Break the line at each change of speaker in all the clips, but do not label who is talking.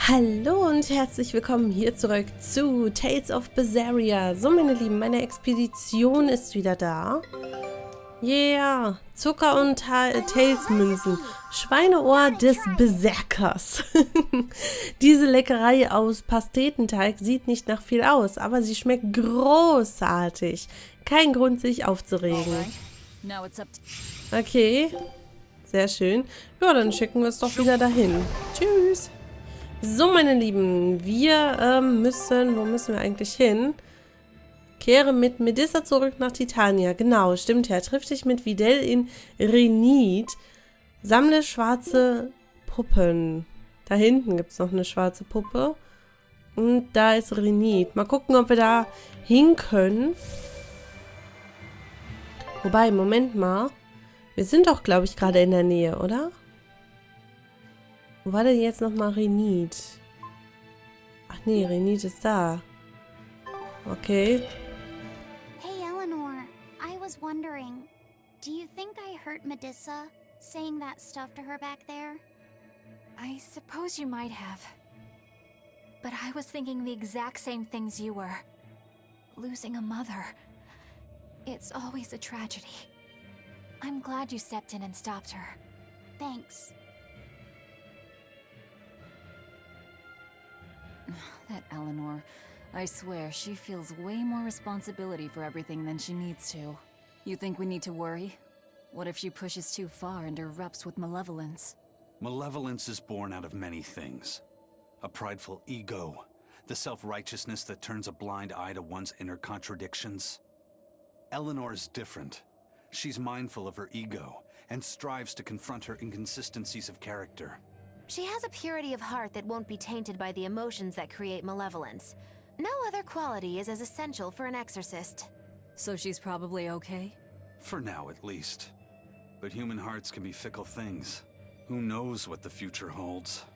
Hallo und herzlich willkommen hier zurück zu Tales of Berseria. So, meine Lieben, meine Expedition ist wieder da. Yeah, Zucker und Tailsmünzen. Schweineohr des Berserkers. Diese Leckerei aus Pastetenteig sieht nicht nach viel aus, aber sie schmeckt großartig. Kein Grund, sich aufzuregen. Okay, sehr schön. Ja, dann schicken wir es doch wieder dahin. Tschüss. So, meine Lieben, wir wo müssen wir eigentlich hin? Kehre mit Medissa zurück nach Titania. Genau, stimmt ja. Triff dich mit Videl in Renit. Sammle schwarze Puppen. Da hinten gibt es noch eine schwarze Puppe. Und da ist Renit. Mal gucken, ob wir da hin können. Wobei, Moment mal. Wir sind doch, glaube ich, gerade in der Nähe, oder? Wo war denn jetzt nochmal Renit? Ach nee, Renit ist da. Okay.
Hey Eleanor, I was wondering, do you think I hurt Medissa saying that stuff to her back there?
I suppose you might have. But I was thinking the exact same things you were. Losing a mother. It's always a tragedy. I'm glad you stepped in and stopped her.
Thanks.
That Eleanor, I swear she feels way more responsibility for everything than she needs to. You think we need to worry? What if she pushes too far and erupts with malevolence?
Malevolence is born out of many things. A prideful ego, the self-righteousness that turns a blind eye to one's inner contradictions. Eleanor's different. She's mindful of her ego and strives to confront her inconsistencies of character.
She has a purity of heart that won't be tainted by the emotions that create malevolence. No other quality is as essential for an exorcist.
So she's probably okay?
For now, at least. But human hearts can be fickle things. Who knows what the future holds?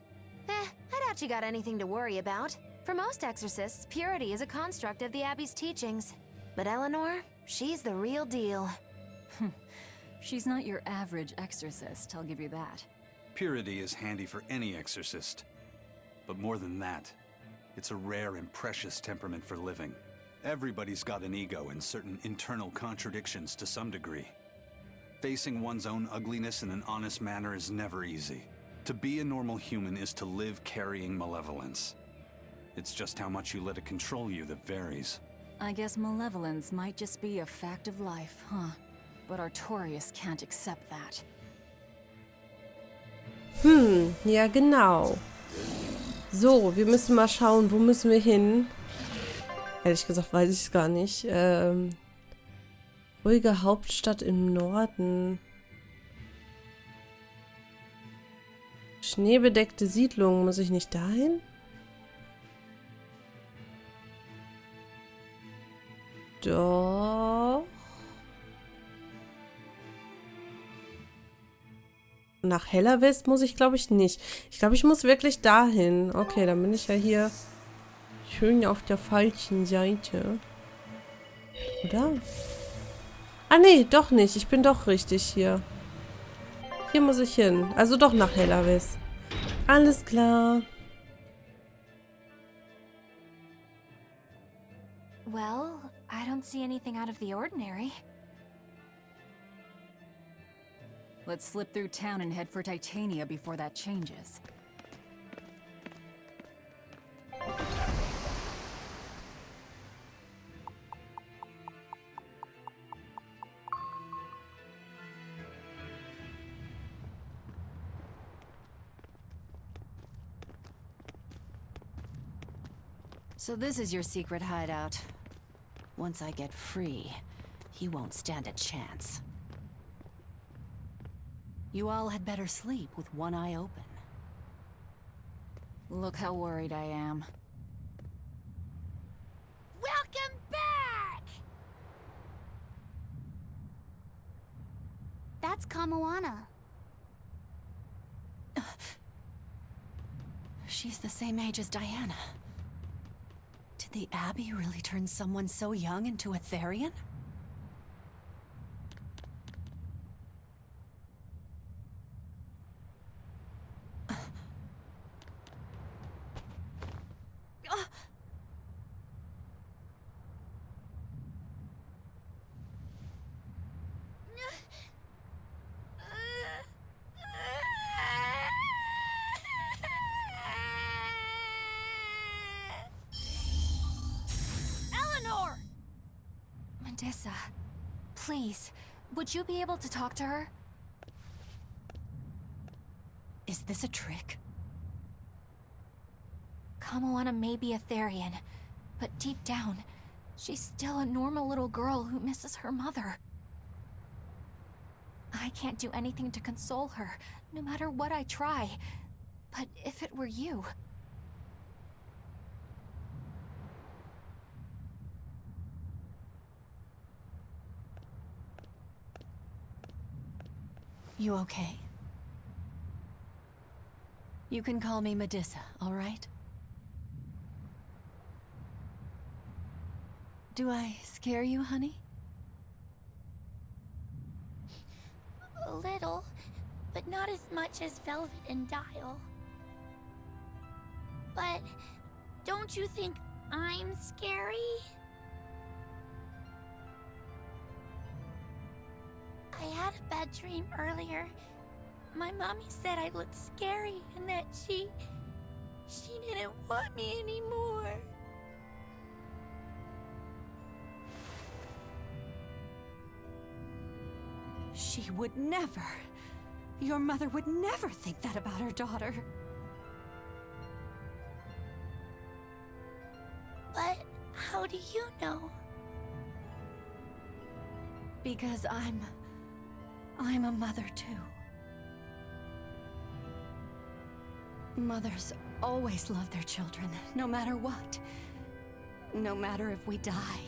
I doubt you got anything to worry about. For most exorcists, purity is a construct of the Abbey's teachings. But Eleanor, she's the real deal.
She's not your average exorcist, I'll give you that.
Purity is handy for any exorcist. But more than that, it's a rare and precious temperament for living. Everybody's got an ego and certain internal contradictions to some degree. Facing one's own ugliness in an honest manner is never easy. To be a normal human is to live carrying malevolence. It's just how much you let it control you that varies.
I guess malevolence might just be a fact of life, huh? But Artorias can't accept that.
Ja genau. So, wir müssen mal schauen, wo müssen wir hin? Ehrlich gesagt weiß ich es gar nicht. Ruhige Hauptstadt im Norden. Schneebedeckte Siedlung. Muss ich nicht dahin? Doch. Nach Hellerwest muss ich, glaube ich, nicht. Ich glaube, ich muss wirklich dahin. Okay, dann bin ich ja hier schön auf der falschen Seite. Oder? Ah, nee, doch nicht. Ich bin doch richtig hier. Hier muss ich hin. Also doch nach Hellerwest. Alles klar.
Well, I don't see anything out of the ordinary.
Let's slip through town and head for Titania before that changes.
So this is your secret hideout. Once I get free, he won't stand a chance. You all had better sleep with one eye open.
Look how worried I am.
Welcome back! That's Kamoana.
She's the same age as Diana. Did the Abbey really turn someone so young into a Therian?
Eleanor! Medissa, please, would you be able to talk to her?
Is this a trick?
Kamoana may be a Therian, but deep down, she's still a normal little girl who misses her mother. I can't do anything to console her, no matter what I try. But if it were you...
You okay? You can call me Medissa, all right? Do I scare you, honey?
A little, but not as much as Velvet and Dial. But don't you think I'm scary? I had a bad dream earlier. My mommy said I looked scary and that she didn't want me anymore.
She would never. Your mother would never think that about her daughter.
But how do you know?
Because I'm a mother too. Mothers always love their children, no matter what. No matter if we die.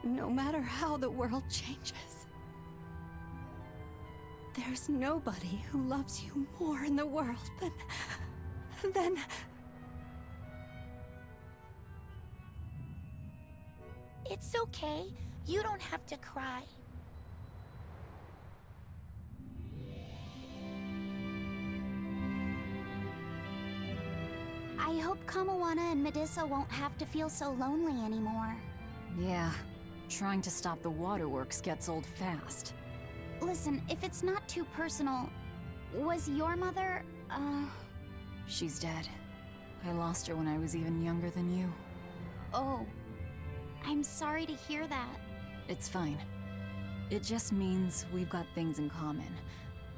No matter how the world changes. There's nobody who loves you more in the world than...
It's okay. You don't have to cry. I hope Kamoana and Medissa won't have to feel so lonely anymore.
Yeah, trying to stop the waterworks gets old fast.
Listen, if it's not too personal, was your mother,
She's dead. I lost her when I was even younger than you.
Oh. I'm sorry to hear that.
It's fine. It just means we've got things in common.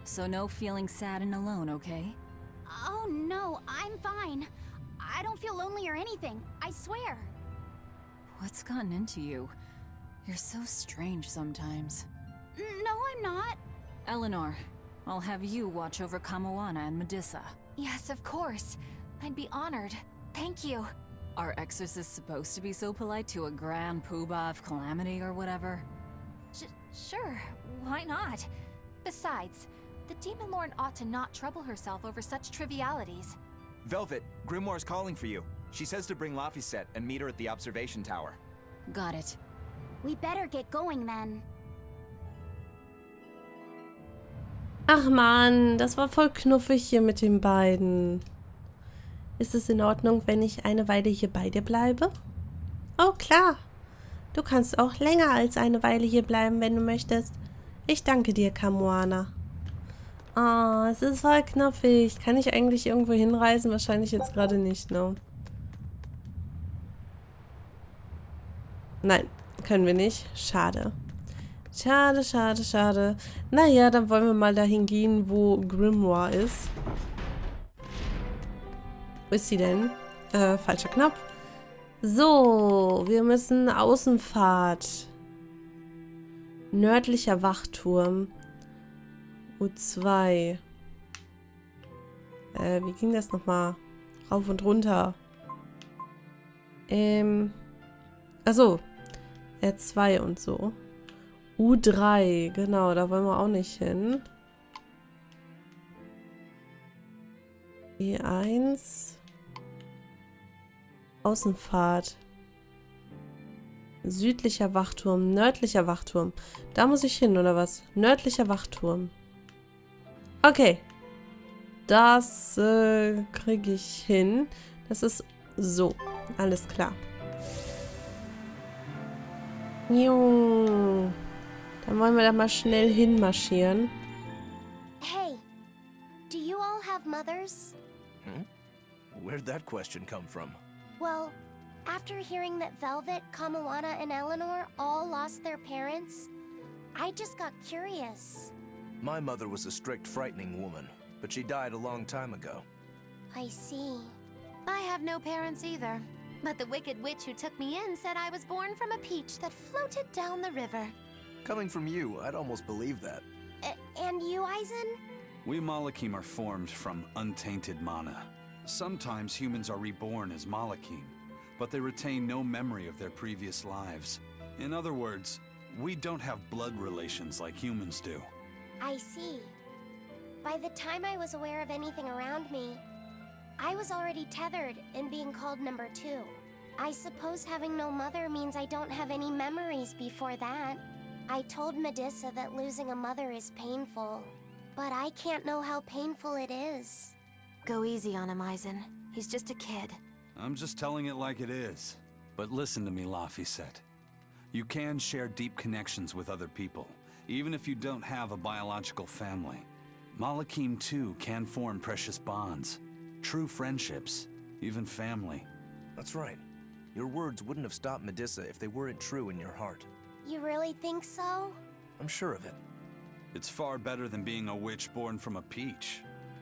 So no feeling sad and alone, okay?
Oh no, I'm fine. I don't feel lonely or anything, I swear.
What's gotten into you? You're so strange sometimes.
No, I'm not.
Eleanor, I'll have you watch over Kamoana and Medissa.
Yes, of course. I'd be honored. Thank you.
Are exorcists supposed to be so polite to a grand poobah of calamity or whatever?
Sure, why not? Besides, the Demon Lord ought to not trouble herself over such trivialities.
Velvet, Grimoire's calling for you. She says to bring Laphicet and meet her at the observation tower.
Got it.
We better get going then.
Ach Mann, das war voll knuffig hier mit den beiden. Ist es in Ordnung, wenn ich eine Weile hier bei dir bleibe? Oh, klar. Du kannst auch länger als eine Weile hier bleiben, wenn du möchtest. Ich danke dir, Kamoana. Ah, es ist voll knuffig. Kann ich eigentlich irgendwo hinreisen? Wahrscheinlich jetzt gerade nicht, ne? Nein, können wir nicht. Schade. Schade, schade, schade. Naja, dann wollen wir mal dahin gehen, wo Grimoire ist. Wo ist sie denn? Falscher Knopf. So, wir müssen Außenfahrt. Nördlicher Wachturm. U2. Wie ging das nochmal? Rauf und runter. Achso. R2 und so. U3, genau, da wollen wir auch nicht hin. E1. Außenfahrt. Südlicher Wachturm, nördlicher Wachturm. Da muss ich hin, oder was? Nördlicher Wachturm. Okay. Das kriege ich hin. Das ist so. alles klar. Jo. Dann wollen wir da mal schnell hinmarschieren.
Hey, do you all have mothers?
Where'd that question come from?
Well, after hearing that Velvet, Kamawana, and Eleanor all lost their parents, I just got curious.
My mother was a strict, frightening woman, but she died a long time ago.
I see.
I have no parents either. But the wicked witch who took me in said I was born from a peach that floated down the river.
Coming from you, I'd almost believe that.
And you, Eisen?
We Malakim are formed from untainted mana. Sometimes humans are reborn as Malakim, but they retain no memory of their previous lives. In other words, we don't have blood relations like humans do.
I see. By the time I was aware of anything around me, I was already tethered and being called number 2. I suppose having no mother means I don't have any memories before that. I told Medusa that losing a mother is painful, but I can't know how painful it is.
Go easy on him, Eisen. He's just a kid.
I'm just telling it like it is. But listen to me, Laphicet. You can share deep connections with other people, even if you don't have a biological family. Malakim, too, can form precious bonds. True friendships, even family.
That's right. Your words wouldn't have stopped Medusa if they weren't true in your heart.
You really think so?
I'm sure of it.
It's far better than being a witch born from a peach.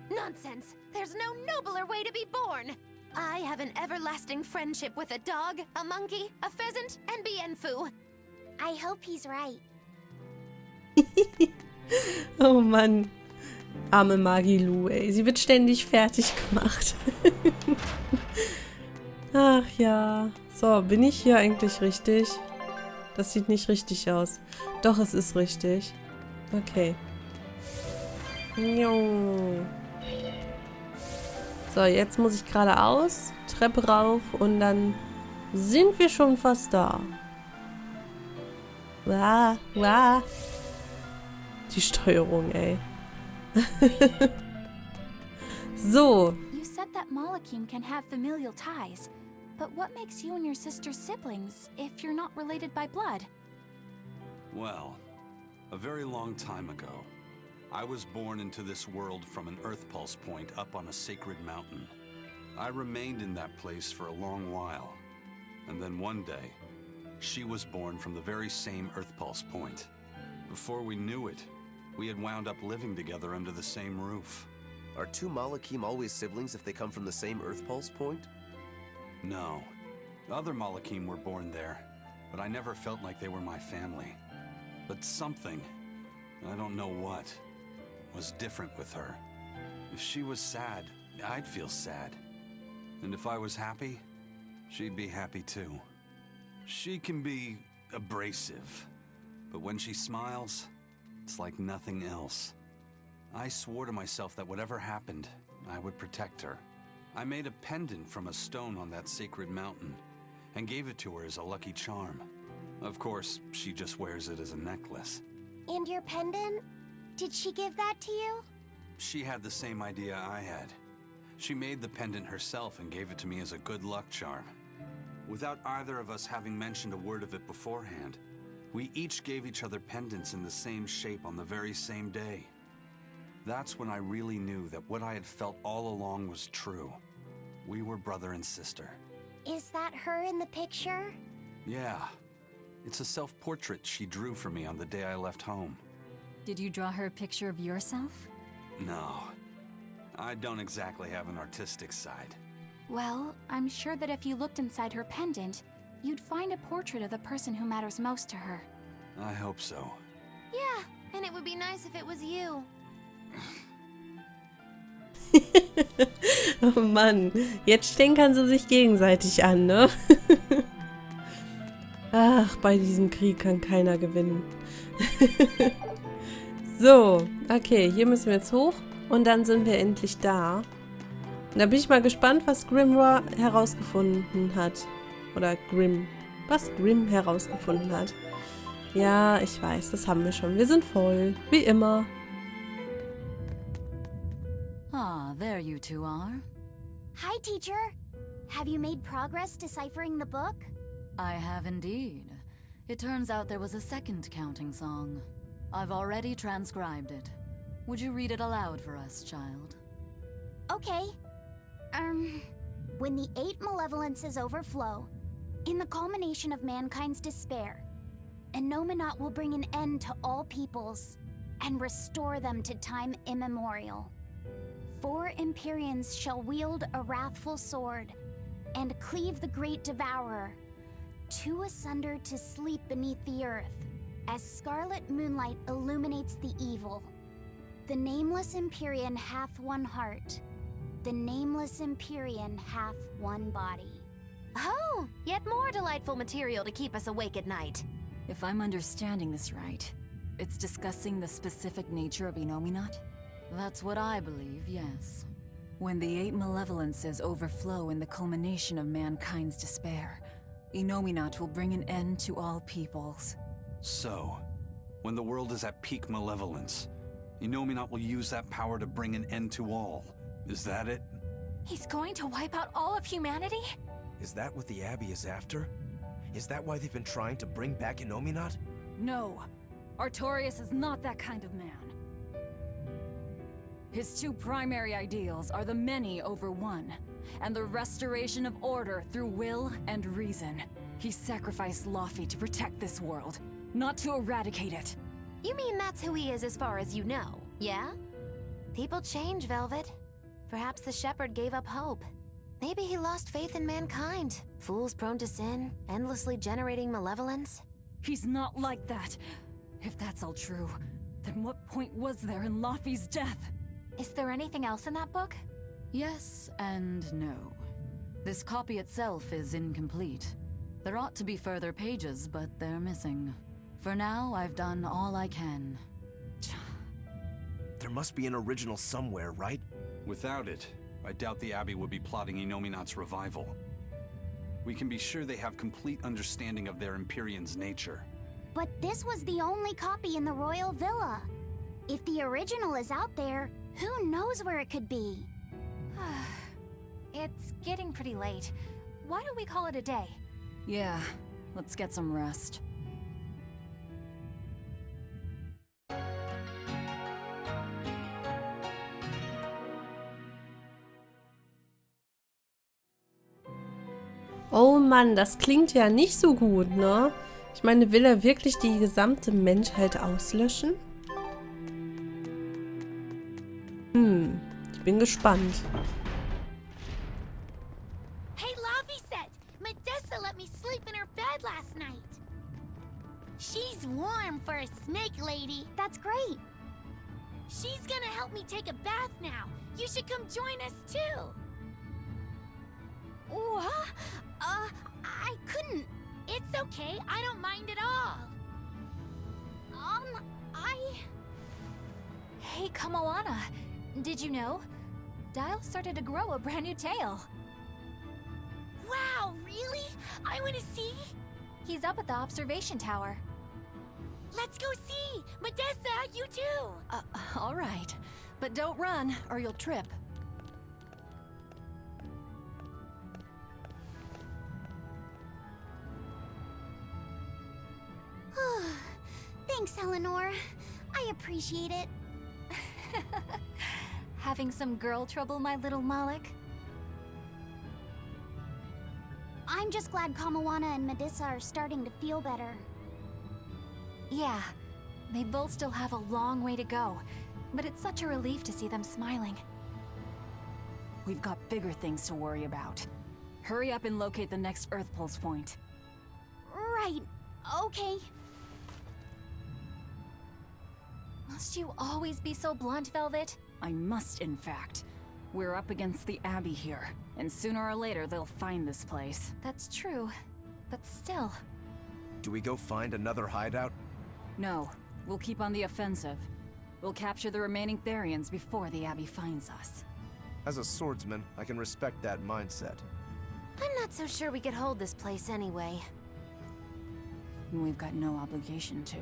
Nonsense! There's no nobler way to be born! I have an everlasting friendship with a dog, a monkey, a pheasant, and Bienfu.
I hope he's right.
Oh Mann. Arme Magilu, ey. Sie wird ständig fertig gemacht. Ach ja. So, bin ich hier eigentlich richtig? Das sieht nicht richtig aus. Doch, es ist richtig. Okay. Jo. So, jetzt muss ich geradeaus, Treppe rauf und dann sind wir schon fast da. Wah, wah. Die Steuerung, ey. So.
You said that Malakim can have familial ties, but what makes you and your sister siblings if you're not related by blood?
Well, a very long time ago, I was born into this world from an Earth Pulse point up on a sacred mountain. I remained in that place for a long while, and then one day, she was born from the very same Earth Pulse point. Before we knew it, we had wound up living together under the same roof.
Are two Malakim always siblings if they come from the same Earth Pulse point?
No. Other Malakim were born there, but I never felt like they were my family. But something, I don't know what, was different with her. If she was sad, I'd feel sad. And if I was happy, she'd be happy too. She can be abrasive, but when she smiles, it's like nothing else. I swore to myself that whatever happened, I would protect her. I made a pendant from a stone on that sacred mountain and gave it to her as a lucky charm. Of course, she just wears it as a necklace.
And your pendant? Did she give that to you?
She had the same idea I had. She made the pendant herself and gave it to me as a good luck charm. Without either of us having mentioned a word of it beforehand, we each gave each other pendants in the same shape on the very same day. That's when I really knew that what I had felt all along was true. We were brother and sister.
Is that her in the picture?
Yeah. It's a self-portrait she drew for me on the day I left home.
Did you draw her a picture of yourself?
No. I don't exactly have an artistic side.
Well, I'm sure that if you looked inside her pendant, you'd find a portrait of the person who matters most to her.
I hope so.
Yeah, and it would be nice if it was you.
Oh Mann, jetzt stänkern sie sich gegenseitig an, ne? Ach, bei diesem Krieg kann keiner gewinnen. So, okay, hier müssen wir jetzt hoch und dann sind wir endlich da. Und da bin ich mal gespannt, was Grimoire herausgefunden hat. Oder Grimm. Was Grimm herausgefunden hat. Ja, ich weiß, das haben wir schon. Wir sind voll, wie immer.
Ah, there you two are.
Hi, teacher. Have you made progress deciphering the book?
I have indeed. It turns out there was a second counting song. I've already transcribed it. Would you read it aloud for us, child?
Okay. When the 8 malevolences overflow, in the culmination of mankind's despair, Innominat will bring an end to all peoples and restore them to time immemorial. 4 Empyreans shall wield a wrathful sword and cleave the great devourer, 2 asunder to sleep beneath the earth, as scarlet moonlight illuminates the evil. The nameless Empyrean hath one heart. The nameless Empyrean hath one body.
Oh, yet more delightful material to keep us awake at night.
If I'm understanding this right, it's discussing the specific nature of Innominat? That's what I believe, yes. When the 8 malevolences overflow in the culmination of mankind's despair, Innominat will bring an end to all peoples.
So, when the world is at peak malevolence, Innominat will use that power to bring an end to all. Is that it?
He's going to wipe out all of humanity?
Is that what the Abbey is after? Is that why they've been trying to bring back Innominat?
No, Artorias is not that kind of man. His 2 primary ideals are the many over one, and the restoration of order through will and reason. He sacrificed Laufey to protect this world, not to eradicate it.
You mean that's who he is as far as you know, yeah? People change, Velvet. Perhaps the shepherd gave up hope. Maybe he lost faith in mankind. Fools prone to sin, endlessly generating malevolence.
He's not like that. If that's all true, then what point was there in Laufey's death?
Is there anything else in that book?
Yes and no. This copy itself is incomplete. There ought to be further pages, but they're missing. For now, I've done all I can.
There must be an original somewhere, right?
Without it, I doubt the Abbey would be plotting Innominat's revival. We can be sure they have complete understanding of their Empyrean's nature.
But this was the only copy in the royal villa. If the original is out there, who knows where it could be?
It's getting pretty late. Why don't we call it a day?
Yeah, let's get some rest.
Oh Mann, das klingt ja nicht so gut, ne? Ich meine, will er wirklich die gesamte Menschheit auslöschen? Ich bin gespannt.
Hey, Laufey, Medessa let me sleep in her bed last night. She's warm for a snake lady. That's great. She's gonna help me take a bath now. You should come join us too. What? I couldn't. It's okay. I don't mind at all.
Hey, Kamoana. Did you know? Dial started to grow a brand new tail.
Wow, really? I want to see.
He's up at the observation tower.
Let's go see. Medessa, you too.
All right. But don't run, or you'll trip.
Thanks, Eleanor. I appreciate it.
Having some girl trouble, my little Malik?
I'm just glad Kamoana and Medessa are starting to feel better.
Yeah, they both still have a long way to go, but it's such a relief to see them smiling.
We've got bigger things to worry about. Hurry up and locate the next Earth Pulse point.
Right. Okay.
Must you always be so blunt, Velvet?
I must, in fact. We're up against the Abbey here, and sooner or later they'll find this place.
That's true, but still.
Do we go find another hideout?
No, we'll keep on the offensive. We'll capture the remaining Therians before the Abbey finds us.
As a swordsman, I can respect that mindset.
I'm not so sure we could hold this place anyway.
We've got no obligation to.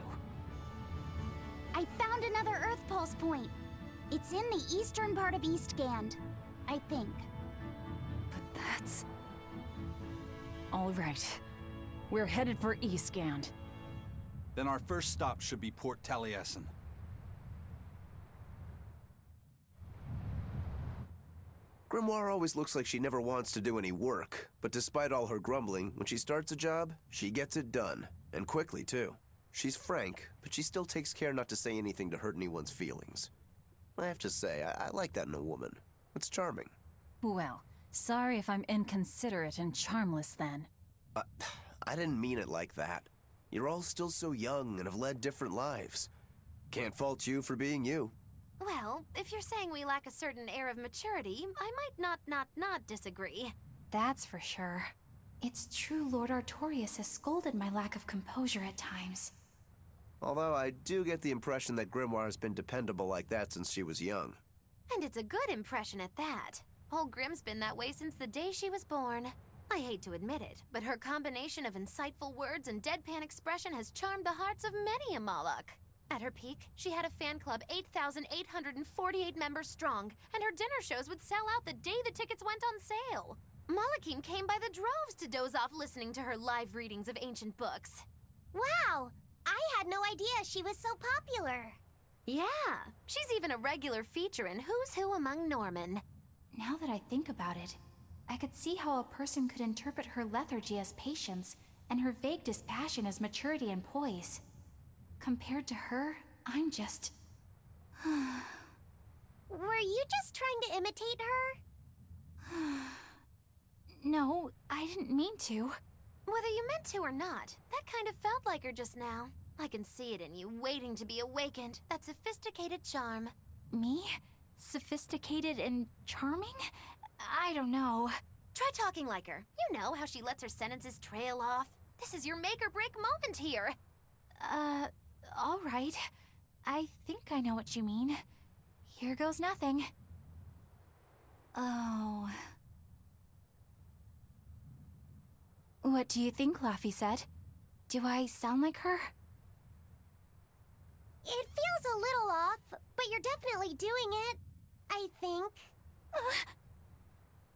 I found another Earth Pulse point. It's in the eastern part of Eastgand, I think.
But that's... All right. We're headed for Eastgand.
Then our first stop should be Port Taliesin.
Grimoire always looks like she never wants to do any work, but despite all her grumbling, when she starts a job, she gets it done. And quickly, too. She's frank, but she still takes care not to say anything to hurt anyone's feelings. I have to say, I like that in a woman. It's charming.
Well, sorry if I'm inconsiderate and charmless then.
I didn't mean it like that. You're all still so young and have led different lives. Can't fault you for being you.
Well, if you're saying we lack a certain air of maturity, I might not disagree.
That's for sure. It's true Lord Artorias has scolded my lack of composure at times.
Although I do get the impression that Grimoire has been dependable like that since she was young.
And it's a good impression at that. Old Grim's been that way since the day she was born. I hate to admit it, but her combination of insightful words and deadpan expression has charmed the hearts of many a Moloch. At her peak, she had a fan club 8,848 members strong, and her dinner shows would sell out the day the tickets went on sale. Molochim came by the droves to doze off listening to her live readings of ancient books.
Wow! I had no idea she was so popular.
Yeah, she's even a regular feature in Who's Who Among Norman.
Now that I think about it, I could see how a person could interpret her lethargy as patience and her vague dispassion as maturity and poise. Compared to her, I'm just...
Were you just trying to imitate her?
No, I didn't mean to.
Whether you meant to or not, that kind of felt like her just now. I can see it in you, waiting to be awakened. That sophisticated charm.
Me? Sophisticated and charming? I don't know.
Try talking like her. You know how she lets her sentences trail off. This is your make-or-break moment here.
All right. I think I know what you mean. Here goes nothing. Oh... What do you think, Laphicet? Do I sound like her?
It feels a little off, but you're definitely doing it. I think.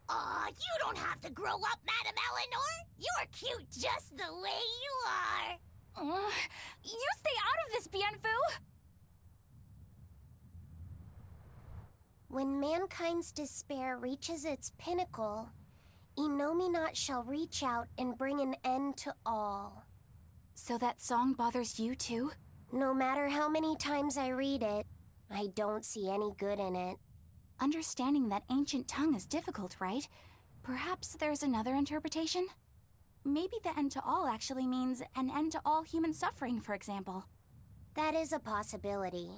Aw, you don't have to grow up, Madame Eleanor. You're cute just the way you are.
You stay out of this, Bienfu!
When mankind's despair reaches its pinnacle, Innominat shall reach out and bring an end to all.
So that song bothers you too?
No matter how many times I read it, I don't see any good in it.
Understanding that ancient tongue is difficult, right? Perhaps there's another interpretation? Maybe the end to all actually means an end to all human suffering, for example.
That is a possibility.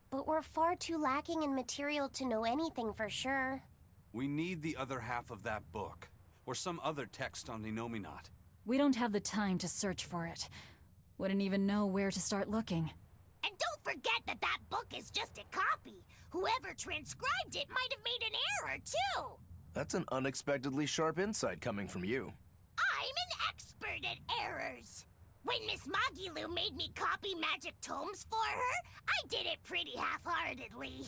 But we're far too lacking in material to know anything for sure.
We need the other half of that book, or some other text on Innominat.
We don't have the time to search for it. Wouldn't even know where to start looking.
And don't forget that that book is just a copy. Whoever transcribed it might have made an error, too.
That's an unexpectedly sharp insight coming from you.
I'm an expert at errors. When Miss Magilu made me copy magic tomes for her, I did it pretty half-heartedly.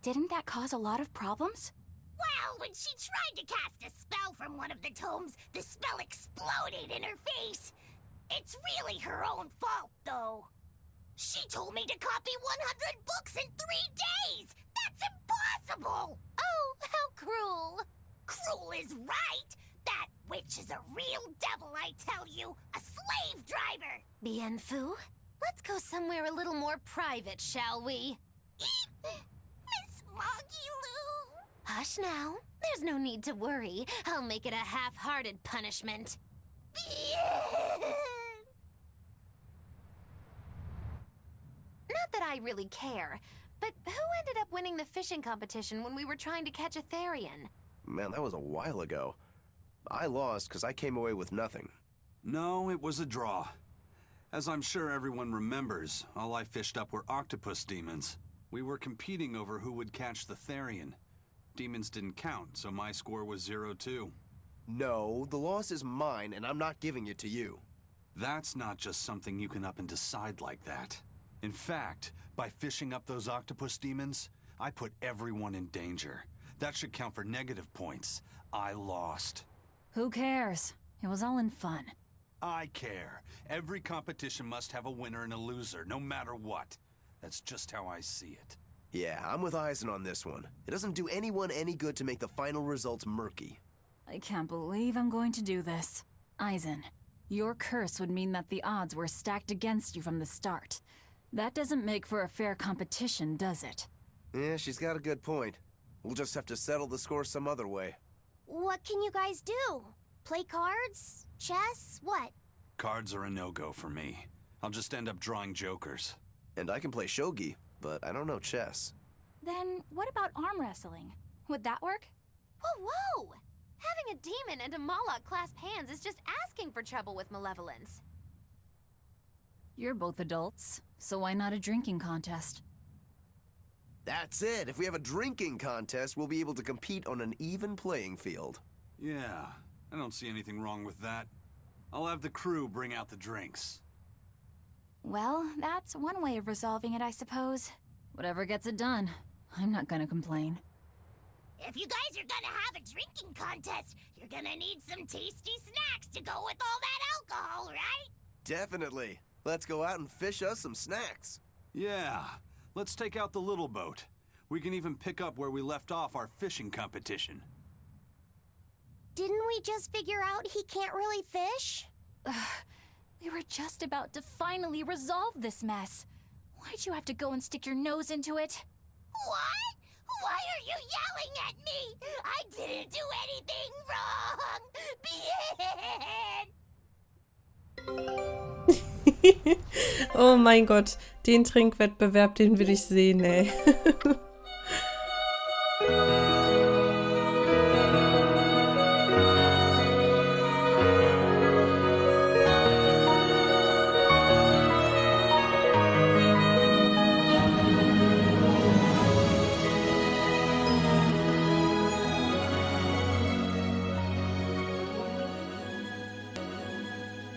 Didn't that cause a lot of problems?
Well, when she tried to cast a spell from one of the tomes, the spell exploded in her face. It's really her own fault, though. She told me to copy 100 books in 3 days! That's impossible!
Oh, how cruel!
Cruel is right! That witch is a real devil, I tell you! A slave driver!
Bienfu, let's go somewhere a little more private, shall we?
Miss Magilu!
Hush now. There's no need to worry. I'll make it a half-hearted punishment. Not that I really care, but who ended up winning the fishing competition when we were trying to catch a Therian?
Man, that was a while ago. I lost because I came away with nothing.
No, it was a draw. As I'm sure everyone remembers, all I fished up were octopus demons. We were competing over who would catch the Therian. Demons didn't count, so my score was 0-2.
No, the loss is mine, and I'm not giving it to you.
That's not just something you can up and decide like that. In fact, by fishing up those octopus demons, I put everyone in danger. That should count for negative points. I lost.
Who cares? It was all in fun.
I care. Every competition must have a winner and a loser, no matter what. That's just how I see it.
Yeah, I'm with Eisen on this one. It doesn't do anyone any good to make the final results murky.
I can't believe I'm going to do this. Eisen, your curse would mean that the odds were stacked against you from the start. That doesn't make for a fair competition, does it?
Yeah, she's got a good point. We'll just have to settle the score some other way.
What can you guys do? Play cards? Chess? What?
Cards are a no-go for me. I'll just end up drawing jokers.
And I can play shogi, but I don't know chess.
Then what about arm wrestling? Would that work?
Whoa, whoa! Having a demon and a Moloch clasp hands is just asking for trouble with malevolence.
You're both adults, so why not a drinking contest?
That's it! If we have a drinking contest, we'll be able to compete on an even playing field.
Yeah, I don't see anything wrong with that. I'll have the crew bring out the drinks.
Well, that's one way of resolving it, I suppose.
Whatever gets it done. I'm not gonna complain.
If you guys are gonna have a drinking contest, you're gonna need some tasty snacks to go with all that alcohol, right?
Definitely. Let's go out and fish us some snacks.
Yeah, let's take out the little boat. We can even pick up where we left off our fishing competition.
Didn't we just figure out he can't really fish?
We were just about to finally resolve this mess. Why'd you have to go and stick your nose into it?
What? Why are you yelling at me? I didn't do anything wrong.
Oh mein Gott, den Trinkwettbewerb, den will ich sehen, ey.